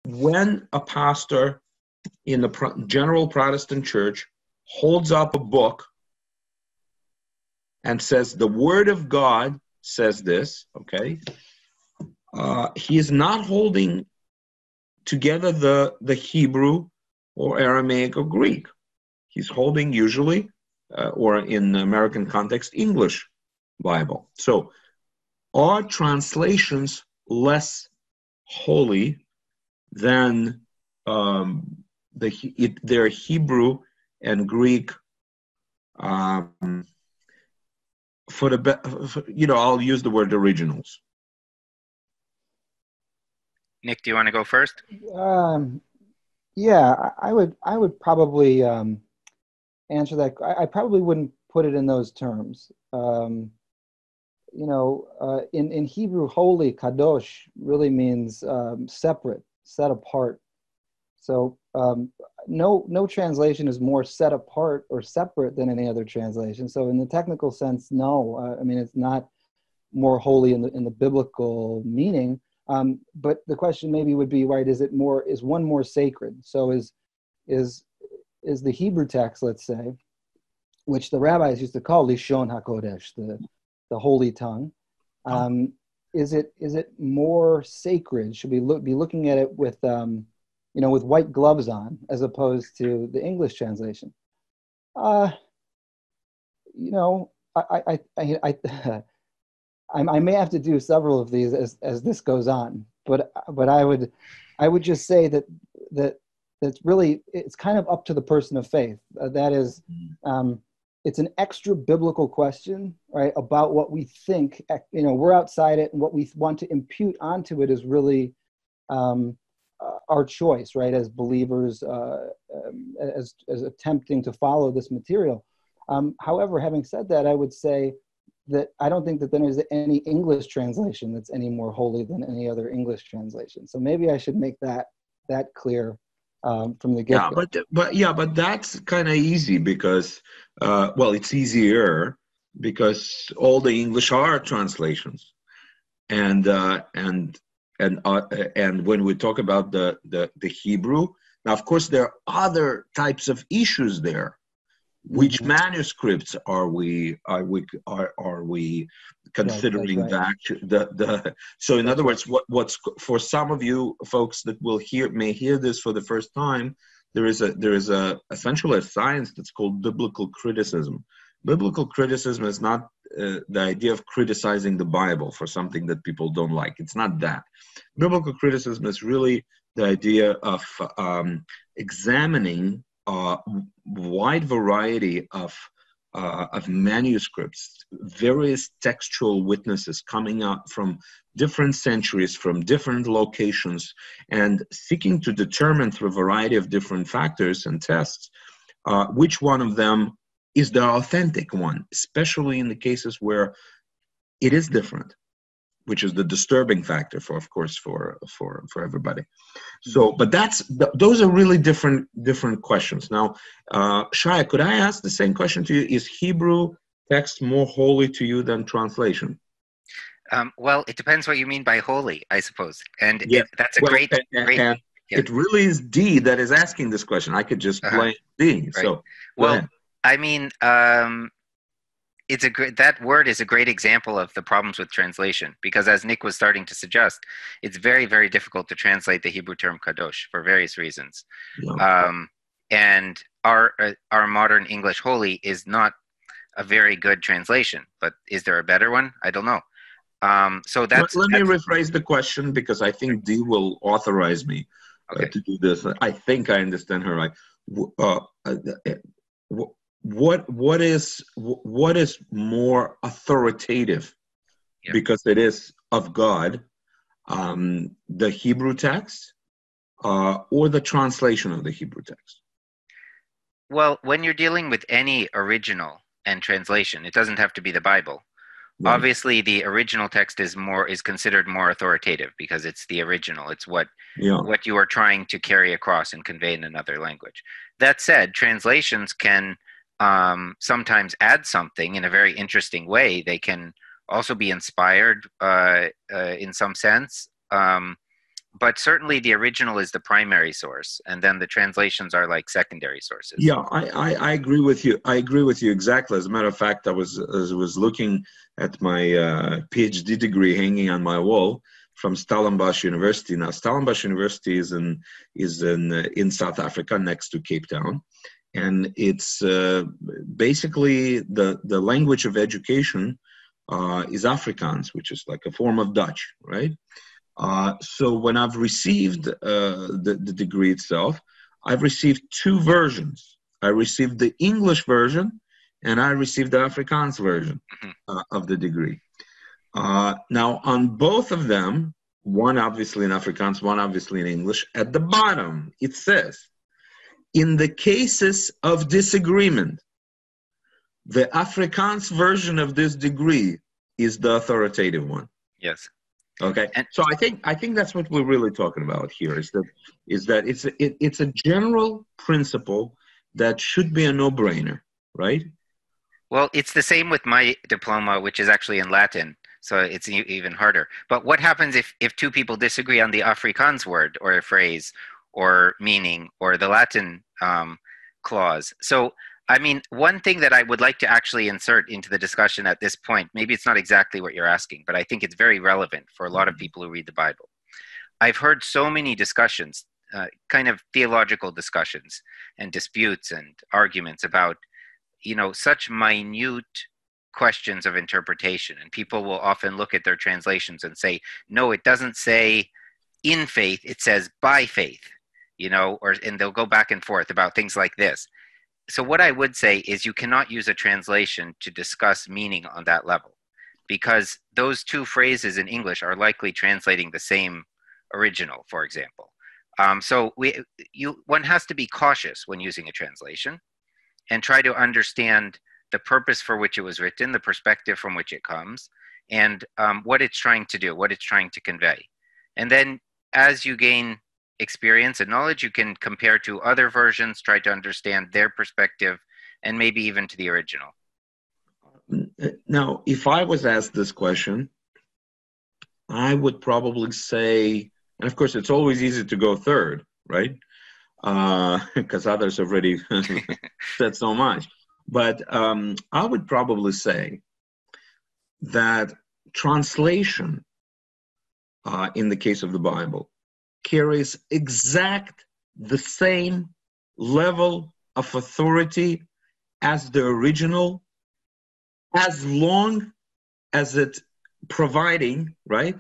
when a pastor in the general Protestant church holds up a book and says, the word of God says this, okay, he is not holding together the Hebrew or Aramaic or Greek. He's holding usually, or in the American context, English Bible. So are translations less holy than their Hebrew and Greek? I'll use the word originals. Nick, do you want to go first? Yeah, I would probably answer that. I probably wouldn't put it in those terms. In Hebrew, holy, kadosh, really means separate, set apart. So no translation is more set apart or separate than any other translation. So in the technical sense, no. It's not more holy in the biblical meaning. But the question maybe would be, right, is one more sacred? So is the Hebrew text, let's say, which the rabbis used to call Lishon HaKodesh, the holy tongue, is it more sacred? Should we be looking at it with with white gloves on, as opposed to the English translation? I may have to do several of these as this goes on, but I would just say that that's really, it's kind of up to the person of faith. That is, it's an extra biblical question, right, about what we think. We're outside it, and what we want to impute onto it is really our choice, right, as believers, as attempting to follow this material. However, having said that, I would say that I don't think that there is any English translation that's any more holy than any other English translation. So maybe I should make that clear from the get-go. But that's kind of easy because, it's easier because all the English are translations, and when we talk about the Hebrew, now of course there are other types of issues there. Which manuscripts are we considering? Right. So in other words, what's for some of you folks that may hear this for the first time, there is essentially a science that's called biblical criticism. Biblical criticism is not the idea of criticizing the Bible for something that people don't like. It's not that. Biblical criticism is really the idea of examining wide variety of manuscripts, various textual witnesses coming out from different centuries, from different locations, and seeking to determine through a variety of different factors and tests which one of them is the authentic one, especially in the cases where it is different, which is the disturbing factor for everybody. So, but those are really different questions. Now, Shaya, could I ask the same question to you? Is Hebrew text more holy to you than translation? Well, it depends what you mean by holy, I suppose. And that's a great. It really is D that is asking this question. I could just blame D. Right. So, well, I mean, that word is a great example of the problems with translation, because as Nick was starting to suggest, it's very, very difficult to translate the Hebrew term kadosh for various reasons. Yeah. And our modern English holy is not a very good translation, but is there a better one? I don't know. So let me rephrase the question, because I think Dee will authorize me to do this. I think I understand her right. What is more authoritative, because it is of God, the Hebrew text or the translation of the Hebrew text? Well, when you're dealing with any original and translation, it doesn't have to be the Bible. Right. Obviously, the original text is considered more authoritative because it's the original. It's what you are trying to carry across and convey in another language. That said, translations can sometimes add something in a very interesting way. They can also be inspired in some sense. but certainly the original is the primary source, and then the translations are like secondary sources. Yeah, I agree with you. I agree with you exactly. As a matter of fact, I was looking at my PhD degree hanging on my wall from Stellenbosch University. Now, Stellenbosch University is in South Africa, next to Cape Town, and it's basically the language of education is Afrikaans, which is like a form of Dutch, right? So when I've received the degree itself, I've received two versions. I received the English version, and I received the Afrikaans version of the degree. Now, on both of them, one obviously in Afrikaans, one obviously in English, at the bottom, it says, in the cases of disagreement, the Afrikaans version of this degree is the authoritative one. Yes. Okay. So I think that's what we're really talking about here, is that it's a general principle that should be a no-brainer, right? Well, it's the same with my diploma, which is actually in Latin, so it's even harder. But what happens if two people disagree on the Afrikaans word or a phrase or meaning or the Latin clause? So, I mean, one thing that I would like to actually insert into the discussion at this point, maybe it's not exactly what you're asking, but I think it's very relevant for a lot of people who read the Bible. I've heard so many discussions, kind of theological discussions and disputes and arguments about, such minute questions of interpretation. And people will often look at their translations and say, no, it doesn't say in faith, it says by faith, and they'll go back and forth about things like this. So what I would say is you cannot use a translation to discuss meaning on that level, because those two phrases in English are likely translating the same original, for example. So one has to be cautious when using a translation and try to understand the purpose for which it was written, the perspective from which it comes, and what it's trying to do, what it's trying to convey. And then as you gain experience and knowledge, you can compare to other versions, try to understand their perspective, and maybe even to the original. Now, if I was asked this question, I would probably say, and of course, it's always easy to go third, right? Because others have already said so much. But I would probably say that translation, in the case of the Bible, carries the same level of authority as the original, as long as it providing, right,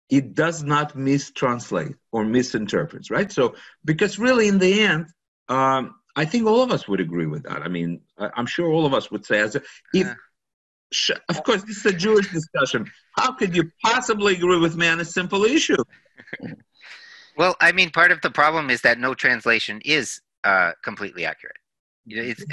it does not mistranslate or misinterprets, right? So, because really in the end, I think all of us would agree with that. I mean, I'm sure all of us would say, of course, this is a Jewish discussion. How could you possibly agree with me on a simple issue? Well, I mean, part of the problem is that no translation is completely accurate. It's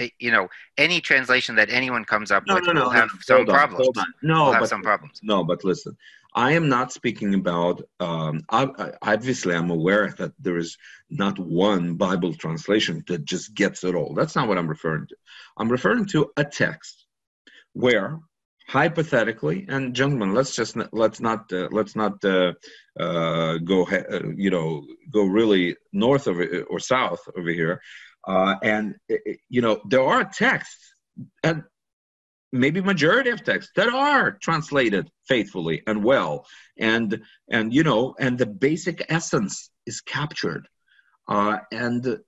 any translation that anyone comes up with will have some problems. No, but listen, I am not speaking about. Obviously, I'm aware that there is not one Bible translation that just gets it all. That's not what I'm referring to. I'm referring to a text where, hypothetically, and gentlemen, let's not go really north of it or south over here, and there are texts, and maybe majority of texts that are translated faithfully and well, and the basic essence is captured, and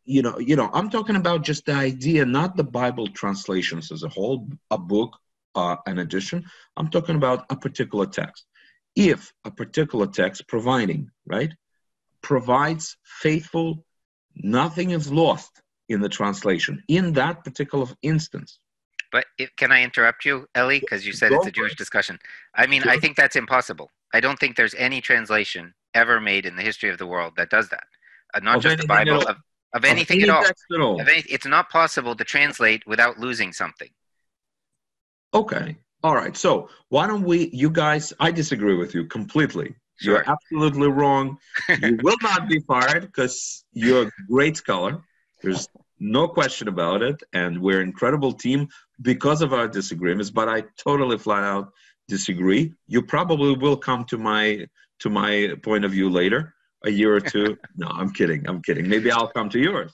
I'm talking about just the idea, not the Bible translations as a whole, a book. An edition. I'm talking about a particular text. If a particular text provides faithful, nothing is lost in the translation in that particular instance. But can I interrupt you, Eli? Because you said it's a Jewish discussion. I mean, sure. I think that's impossible. I don't think there's any translation ever made in the history of the world that does that. Not just the Bible, of anything at all. It's not possible to translate without losing something. Okay. All right. So why don't you guys, I disagree with you completely. Sure. You're absolutely wrong. You will not be fired because you're a great scholar. There's no question about it. And we're an incredible team because of our disagreements, but I totally flat out disagree. You probably will come to my point of view later. a year or two. No, I'm kidding. Maybe I'll come to yours.